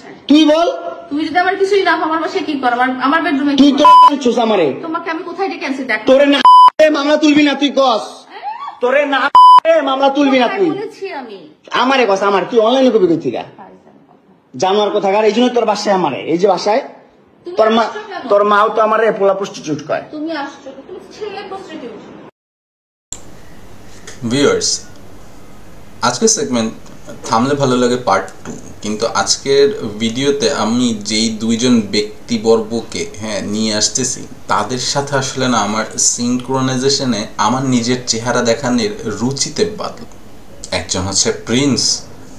বাসায়? তুই বল। তুমি যদি আমার কিছুই না আমার বাসায় কি করো? আমার বেডরুমে তুই তো কাঁদছস আমারে। তোমাকে আমি কোথায় ডেকে আনছি দেখ। তোরে না মামলা তুলবি না তুই কস। তোরে না মামলা তুলবি না তুই। বলেছি আমি। আমারে কস আমার তুই অনলাইনে কবি কই থেকে? জানোয়ার কোথাকার। এই জন্য তোর বাসায় আমারে এই যে বাসায় তোর মাও তো আমারে পোলা প্রস্টিটিউট কয়। তুমি আসছো তুমি ছেলে প্রস্টিটিউট। ভিউয়ার্স, আজকের সেগমেন্ট থামলে ভালো লাগে পার্ট 2, কিন্তু আজকের ভিডিওতে আমি যেই দুইজন ব্যক্তিবর্গকে নিয়ে আসতেছি তাদের সাথে আসলে না আমার সিনক্রোনাইজেশনে আমার নিজের চেহারা দেখানোর রুচিতে বাদল। একজন হচ্ছে প্রিন্স,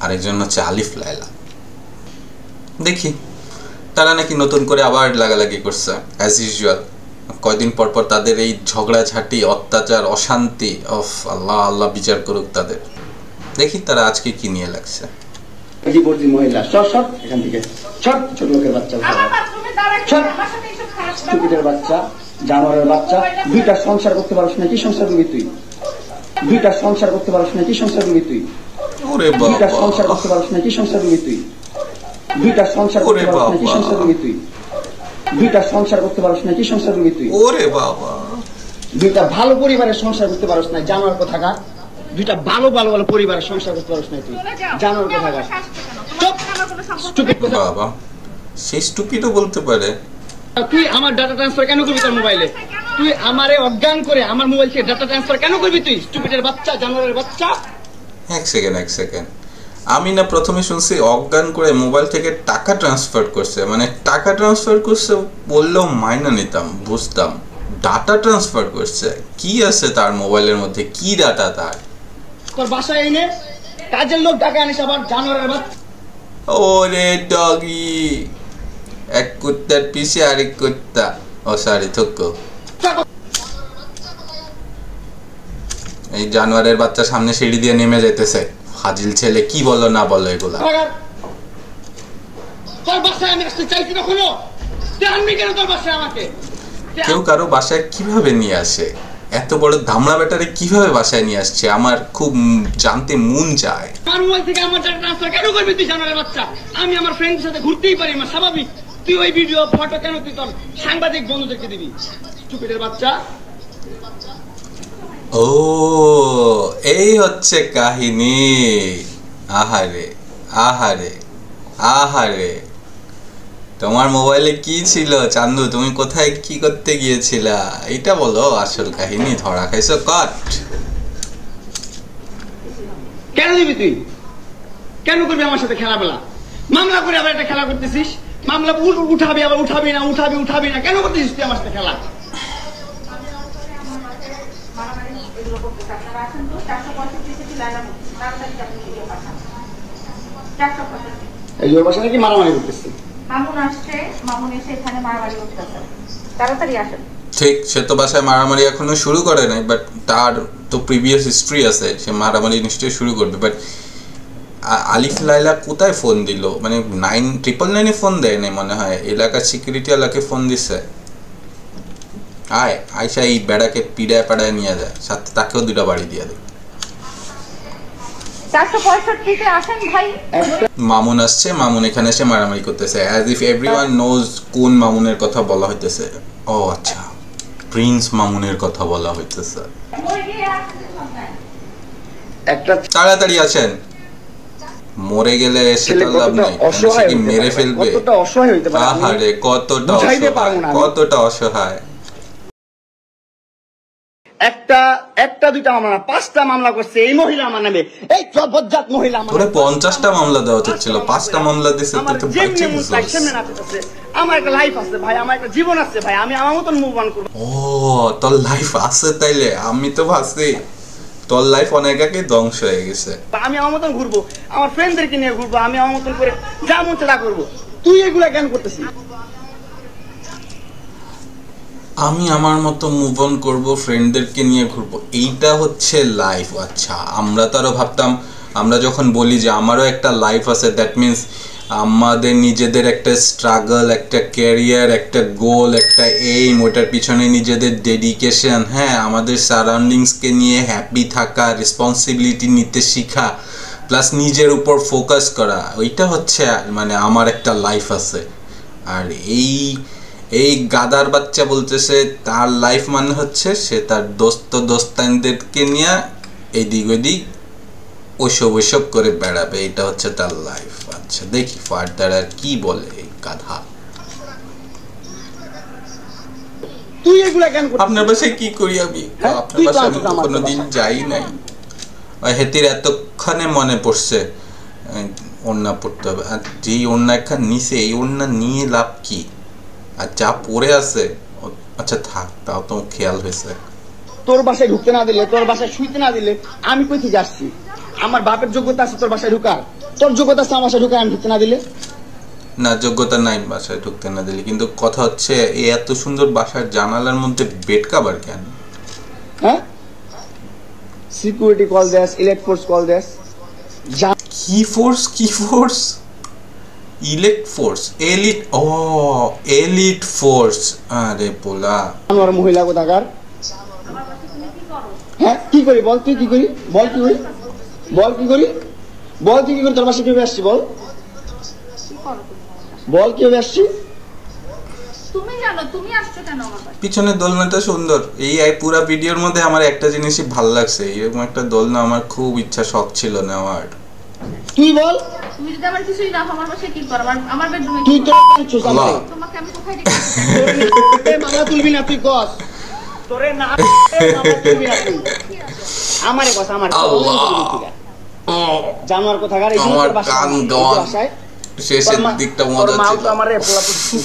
আরেকজন হচ্ছে আলিফ লায়লা। দেখি তারা নাকি নতুন করে আবার লাগালাগি করছে অ্যাজ ইউজুয়াল। কয়দিন পর পর তাদের এই ঝগড়াঝাটি, অত্যাচার, অশান্তি, অফ আল্লাহ আল্লাহ বিচার করুক তাদের। দেখি তারা আজকে কি নিয়ে লাগছে। মহিলা সব এখান থেকে ছোট ছোট লোকের বাচ্চা, স্টুপিডের বাচ্চা, জানোয়ারের বাচ্চা। দুইটা সংসার করতে পারছ না, কি সংসার করবি তুই? দুইটা সংসার করতে পারছ না, কি সংসার করবি তুই? দুইটা সংসার করতে পারছ না, কি সংসার করবি তুই? দুইটা সংসার করতে পারছ না, কি সংসার করবি তুই? দুইটা সংসার করতে পারছ না, কি সংসার করবি তুই? ওরে বাবা, দুইটা ভালো পরিবারের সংসার করতে পারছ না, জানোয়ার কোথাকার। দুইটা ভালো ভালো ভালো পরিবারের সংসার করতে পারছ না তুই, জানোয়ার কোথাকার। বাবা সেই স্টুপিডও বলতে পারে। তুই আমার ডাটা ট্রান্সফার কেন করবি তোর মোবাইলে? তুই আমারে অজ্ঞান করে আমার মোবাইল থেকে ডাটা ট্রান্সফার কেন করবি তুই, স্টুপিডের বাচ্চা, জানোয়ারের বাচ্চা? এক সেকেন্ড, আমি না প্রথমে শুনছি অজ্ঞান করে মোবাইল থেকে টাকা ট্রান্সফার করছে, মানে টাকা ট্রান্সফার করছে বললেও মাইনা নিতাম, বুঝতাম। ডাটা ট্রান্সফার করছে, কি আছে তার মোবাইলের মধ্যে, কি ডাটা তার? তোর বাসায় এনে কাজের লোক ডাকা আনিস আবার, জানোয়ারের বাচ্চা। ওরে ডগি, এক কুত্তার পিছে আরেক কুত্তা। ও সরি থুকো। এই জানোয়ারের বাচ্চা সামনে সিঁড়ি দিয়ে নেমে যাইতেছে। ফাজিল ছেলে, কি বলো না বলো এগুলা? তোর বাসায় আমি আসতে চাইছি না, হলো জানবি কেন তোর বাসায় আমাকে? কেউ কারো বাসায় কিভাবে নিয়ে আসে? এত বড় ধামড়া ব্যাটারে কিভাবে বাসায় নিয়ে আসছে আমার খুব জানতে মন চায়। আমার মোবাইল থেকে আমার ডাটা ট্রান্সফার কেন করবি তুই, জানোয়ারের বাচ্চা? আমি আমার ফ্রেন্ডের সাথে ঘুরতেই পারি, আমার স্বাভাবিক। তুই ওই ভিডিও ফটো কেন তুই তোর সাংবাদিক বন্ধুদেরকে দিবি, স্টুপিডের বাচ্চা? ও এই হচ্ছে কাহিনী। আহারে আহারে আহারে, তোমার মোবাইলে কি ছিল চান্দু? তুমি কোথায় কি করতে গিয়েছিলা? এটা বলো আসল কাহিনী। ধরা খাইছো কট। কেন দিবি তুই? কেন করবি আমার সাথে খেলাবেলা? মামলা করে আবার একটা খেলা করতেছিস। মামলা উঠাবি আবার উঠাবি না, উঠাবি না, কেন করতেছিস তুই আমার সাথে খেলা? এই যে বাসা নাকি মারামারি করতেছে। মামুন আসছে, মামুন এসে এখানে মারামারি করতেছে। তাড়াতাড়ি আসেন। ঠিক, সে তো বাসায় মারামারি এখনো শুরু করে নাই, বাট তার তো প্রিভিয়াস হিস্ট্রি আছে, সে মারামারি নিশ্চয়ই শুরু করবে। বাট আলিফ লায়লা কোথায় ফোন দিল? মানে 999 ফোন দেয় নাই মনে হয়, এলাকার সিকিউরিটি ওয়ালাকে ফোন দিছে। আয়সা এই বেড়াকে পিড়ায় পাড়ায় নিয়ে যায়, সাথে তাকেও 2টা বাড়ি দিয়ে দেয়। 465 আসেন ভাই। মামুন আসছে, মামুন এখানে এসে মারামারি করতেছে, অ্যাজ ইফ এভরিওয়ান নোজ কোন মামুনের কথা বলা হইতেছে। ও আচ্ছা, প্রিন্স মামুনের কথা বলা হইতেছে। তাড়াতাড়ি আছেন, মরে গেলে এসে তো লাভ নাই, কি মেরে ফেলবে। আহারে কতটা অসহায়। একটা দুইটা মামলা না, 5টা মামলা করছে এই মহিলা আমার নামে। এই বজ্জাত মহিলা আমার নামে 50টা মামলা দেওয়া উচিত ছিল, 5টা মামলা দিছে। তো আমার একটা লাইফ আছে ভাই, আমার একটা জীবন আছে ভাই, আমি আমার মতন মুভ অন করব। ও তোর লাইফ আছে তাইলে? আমি তো ভাবছি তোর লাইফ অনেক আগে ধ্বংস হয়ে গেছে। আমি আমার মতন ঘুরবো, আমার ফ্রেন্ডদেরকে নিয়ে ঘুরবো, আমি আমার মতন করে যা মন চায় তা করবো। তুই এগুলা কেন করতেছিস? আমি আমার মতো মুভ অন করবো, ফ্রেন্ডদেরকে নিয়ে ঘুরবো, এইটা হচ্ছে লাইফ। আচ্ছা, আমরা তো আরো ভাবতাম, আমরা যখন বলি যে আমারও একটা লাইফ আছে, দ্যাট মিনস আমাদের নিজেদের একটা স্ট্রাগল, একটা ক্যারিয়ার, একটা গোল, একটা এইম, ওটার পিছনে নিজেদের ডেডিকেশন, আমাদের সারাউন্ডিংসকে নিয়ে হ্যাপি থাকা, রেসপন্সিবিলিটি নিতে শেখা, প্লাস নিজের উপর ফোকাস করা, ওইটা হচ্ছে মানে আমার একটা লাইফ আছে। আর এই গাদার বাচ্চা বলতেছে তার লাইফ মানে হচ্ছে সে তার দোস্তানদেরকে নিয়ে এদিক ওদিক ওইসব করে বেড়াবে, এটা হচ্ছে তার লাইফ। আচ্ছা দেখি ফার্দার আর কি বলে এই গাধা। তুই এগুলা কেন করছিস? আপনার বাসায় কি করি আমি? আপনার বাসায় আমি কোনোদিন যাই নাই। হেতির এতক্ষণে মনে পড়ছে ওড়না পড়তে হবে, আর যেই ওড়না একখান নিচে, এই ওড়না নিয়ে লাভ কি? আর যা পড়ে আছে, আচ্ছা থাক, তাও তো খেয়াল হয়েছে। তোর বাসায় ঢুকতে না দিলে, তোর বাসায় শুইতে না দিলে আমি কই থেকে আসছি? আমার বাপের যোগ্যতা আছে তোর বাসায় ঢুকার? তোর যোগ্যতা আছে আমার বাসায় ঢুকার আমি ঢুকতে না দিলে? না, যোগ্যতা নাই বাসায় ঢুকতে না দিলে, কিন্তু কথা হচ্ছে এই এত সুন্দর বাসার জানালার মধ্যে বেড কভার কেন? হ্যাঁ, সিকিউরিটি কল দেস, ইলেক্ট ফোর্স কল দেস। কি ফোর্স? ইলেক্ট ফোর্স, এলিট, ও এলিট ফোর্স। আরে পোলা আমার মহিলা কোথাকার। হ্যাঁ কি করি বল? তুই কি করি বল? কি করি বল? কি করি বল? তুই কি করি? তোর বাসায় কিভাবে আসছি বল? বল কিভাবে আসছি? তুমি জানো, তুমি আসছো কেন আমার বাসায়? পিছনে দোলনাটা সুন্দর। এই পুরো ভিডিওর মধ্যে আমার একটা জিনিসই ভালো লাগছে, এরকম একটা দোলনা আমার খুব ইচ্ছা, শখ ছিল নেওয়ার। তুই বল। তুমি যদি আমার কিছুই না আমার বাসায় কি করো? আমার বেডরুমে তুই তো আনছিস আমারে। তোমাকে আমি কোথায় রেখেছি? মামলা তুলবি না তুই কস। তোরে না মামলা তুলবি না তুই। আমারে কস, আমার জানোয়ার কোথাকার। এই আমার তোর কান বাসায় গাওয়া শেষের দিকটা মজা ছিল। তোর মা তো আমারে পোলা পুষি।